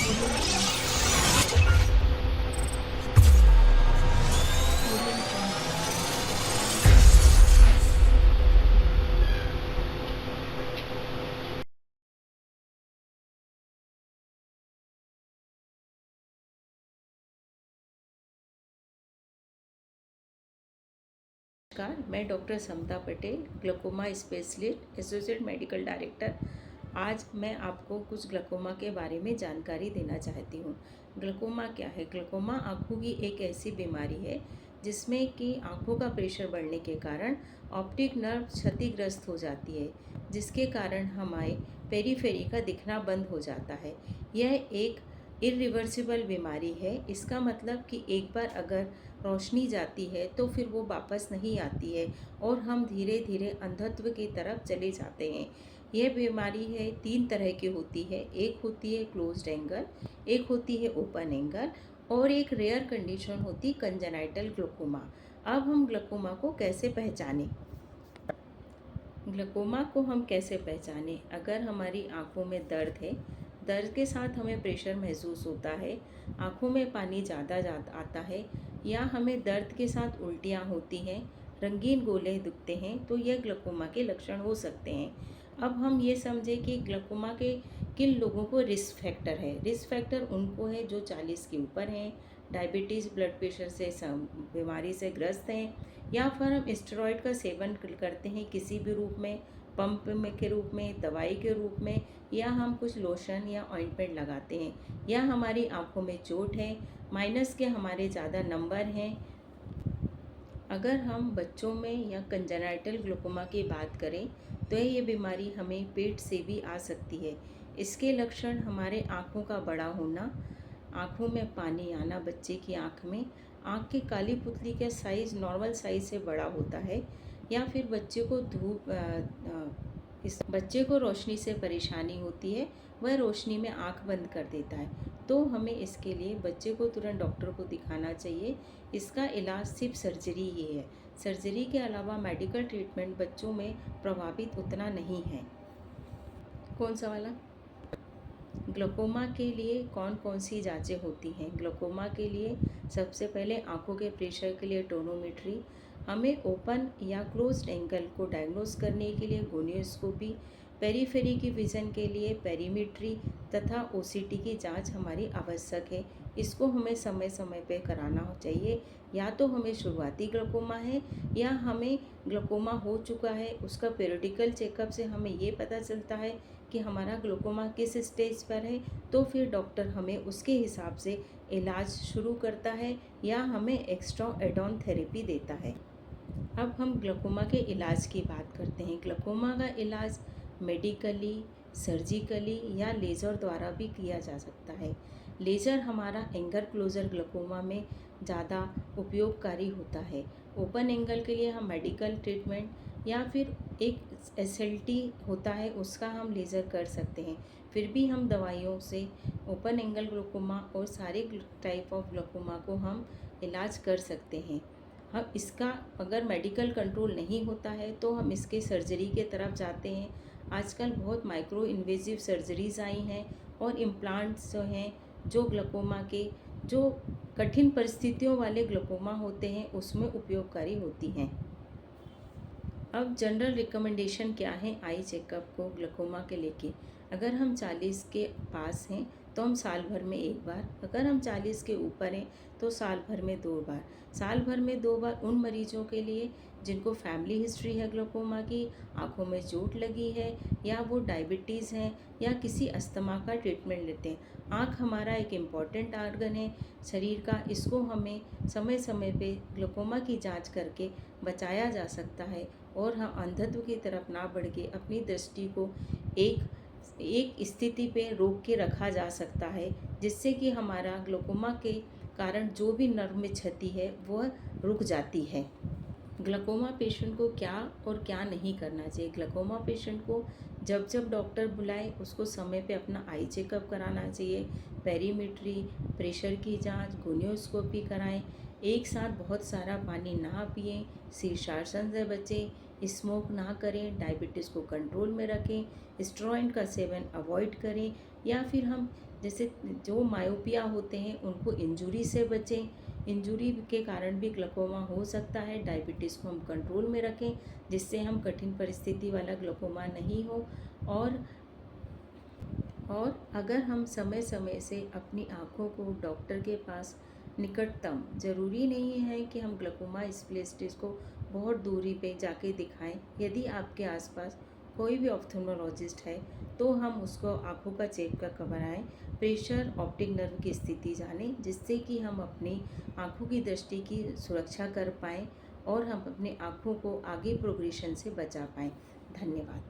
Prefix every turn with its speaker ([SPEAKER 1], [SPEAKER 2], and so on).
[SPEAKER 1] Audio Jungle. Audio Jungle.
[SPEAKER 2] नमस्कार, मैं doctor Samta Patel, glaucoma specialist, associate medical director. आज मैं आपको कुछ ग्लूकोमा के बारे में जानकारी देना चाहती हूँ। ग्लूकोमा क्या है? ग्लूकोमा आँखों की एक ऐसी बीमारी है जिसमें कि आँखों का प्रेशर बढ़ने के कारण ऑप्टिक नर्व क्षतिग्रस्त हो जाती है, जिसके कारण हमारे पेरीफेरी का दिखना बंद हो जाता है। यह एक इरिवर्सिबल बीमारी है। इसका मतलब कि एक बार अगर रोशनी जाती है तो फिर वो वापस नहीं आती है और हम धीरे धीरे अंधत्व की तरफ चले जाते हैं। यह बीमारी है 3 तरह की होती है। एक होती है क्लोज्ड एंगल, एक होती है ओपन एंगल और एक रेयर कंडीशन होती है कंजेनाइटल ग्लूकोमा। अब हम ग्लूकोमा को कैसे पहचानें? ग्लूकोमा को हम कैसे पहचानें? अगर हमारी आँखों में दर्द है, दर्द के साथ हमें प्रेशर महसूस होता है, आँखों में पानी ज़्यादा आता है या हमें दर्द के साथ उल्टियाँ होती हैं, रंगीन गोले दिखते हैं, तो यह ग्लूकोमा के लक्षण हो सकते हैं। अब हम ये समझें कि ग्लूकोमा के किन लोगों को रिस्क फैक्टर है। रिस्क फैक्टर उनको है जो 40 के ऊपर हैं, डायबिटीज़ ब्लड प्रेशर से बीमारी से ग्रस्त हैं, या फिर हम स्टेरॉइड का सेवन करते हैं किसी भी रूप में, पंप में के रूप में, दवाई के रूप में, या हम कुछ लोशन या ऑइंटमेंट लगाते हैं, या हमारी आंखों में चोट है, माइनस के हमारे ज़्यादा नंबर हैं। अगर हम बच्चों में या कंजेनाइटल ग्लूकोमा की बात करें तो ये बीमारी हमें पेट से भी आ सकती है। इसके लक्षण हमारे आँखों का बड़ा होना, आँखों में पानी आना बच्चे की आँख में, आँख की काली पुतली का साइज़ नॉर्मल साइज़ से बड़ा होता है, या फिर बच्चे को इस बच्चे को रोशनी से परेशानी होती है, वह रोशनी में आँख बंद कर देता है। तो हमें इसके लिए बच्चे को तुरंत डॉक्टर को दिखाना चाहिए। इसका इलाज सिर्फ सर्जरी ही है। सर्जरी के अलावा मेडिकल ट्रीटमेंट बच्चों में प्रभावित उतना नहीं है। कौन सा वाला? ग्लूकोमा के लिए कौन कौन सी जांचें होती हैं? ग्लूकोमा के लिए सबसे पहले आंखों के प्रेशर के लिए टोनोमेट्री, हमें ओपन या क्लोज्ड एंगल को डायग्नोस करने के लिए गोनियोस्कोपी, पेरीफेरी की विज़न के लिए पेरीमेट्री तथा ओसीटी की जांच हमारी आवश्यक है। इसको हमें समय समय पे कराना चाहिए। या तो हमें शुरुआती ग्लूकोमा है या हमें ग्लूकोमा हो चुका है, उसका पीरियडिकल चेकअप से हमें ये पता चलता है कि हमारा ग्लूकोमा किस स्टेज पर है, तो फिर डॉक्टर हमें उसके हिसाब से इलाज शुरू करता है या हमें एक्स्ट्रा एडॉन थेरेपी देता है। अब हम ग्लूकोमा के इलाज की बात करते हैं। ग्लूकोमा का इलाज मेडिकली, सर्जिकली या लेज़र द्वारा भी किया जा सकता है। लेज़र हमारा एंगल क्लोजर ग्लूकोमा में ज़्यादा उपयोगकारी होता है। ओपन एंगल के लिए हम मेडिकल ट्रीटमेंट या फिर एक एसएलटी होता है, उसका हम लेज़र कर सकते हैं। फिर भी हम दवाइयों से ओपन एंगल ग्लूकोमा और सारे टाइप ऑफ ग्लूकोमा को हम इलाज कर सकते हैं। हम इसका अगर मेडिकल कंट्रोल नहीं होता है तो हम इसके सर्जरी के तरफ जाते हैं। आजकल बहुत माइक्रो इन्वेजिव सर्जरीज आई हैं और इम्प्लांट्स जो हैं, जो ग्लूकोमा के जो कठिन परिस्थितियों वाले ग्लूकोमा होते हैं उसमें उपयोगकारी होती हैं। अब जनरल रिकमेंडेशन क्या है आई चेकअप को ग्लूकोमा के लेके? अगर हम 40 के पास हैं तो हम साल भर में एक बार, अगर हम 40 के ऊपर हैं तो साल भर में 2 बार। साल भर में 2 बार उन मरीजों के लिए जिनको फैमिली हिस्ट्री है ग्लूकोमा की, आँखों में चोट लगी है, या वो डायबिटीज़ हैं या किसी अस्थमा का ट्रीटमेंट लेते हैं। आँख हमारा एक इम्पॉर्टेंट आर्गन है शरीर का, इसको हमें समय समय पे ग्लूकोमा की जांच करके बचाया जा सकता है और हम अंधत्व की तरफ ना बढ़ के अपनी दृष्टि को एक स्थिति पे रोक के रखा जा सकता है, जिससे कि हमारा ग्लूकोमा के कारण जो भी नर्व में क्षति है वह रुक जाती है। ग्लूकोमा पेशेंट को क्या और क्या नहीं करना चाहिए? ग्लूकोमा पेशेंट को जब जब डॉक्टर बुलाए उसको समय पे अपना आई चेकअप कराना चाहिए, पेरीमेट्री, प्रेशर की जांच, गोनियोस्कोपी कराएं, एक साथ बहुत सारा पानी ना पिएं, शीर्षासन से बचें, स्मोक ना करें, डायबिटीज़ को कंट्रोल में रखें, स्टेरॉइड का सेवन अवॉइड करें, या फिर हम जैसे जो मायोपिया होते हैं उनको इंजुरी से बचें, इंजुरी के कारण भी ग्लूकोमा हो सकता है। डायबिटीज़ को हम कंट्रोल में रखें जिससे हम कठिन परिस्थिति वाला ग्लूकोमा नहीं हो। और अगर हम समय समय से अपनी आँखों को डॉक्टर के पास निकटतम, ज़रूरी नहीं है कि हम ग्लूकोमा स्पेशलिस्ट को बहुत दूरी पे जाके दिखाएं। यदि आपके आसपास कोई भी ऑप्थेल्मोलॉजिस्ट है तो हम उसको आँखों का चेकअप कराएं, प्रेशर, ऑप्टिक नर्व की स्थिति जानें, जिससे कि हम अपनी आँखों की दृष्टि की सुरक्षा कर पाएँ और हम अपने आँखों को आगे प्रोग्रेशन से बचा पाएँ। धन्यवाद।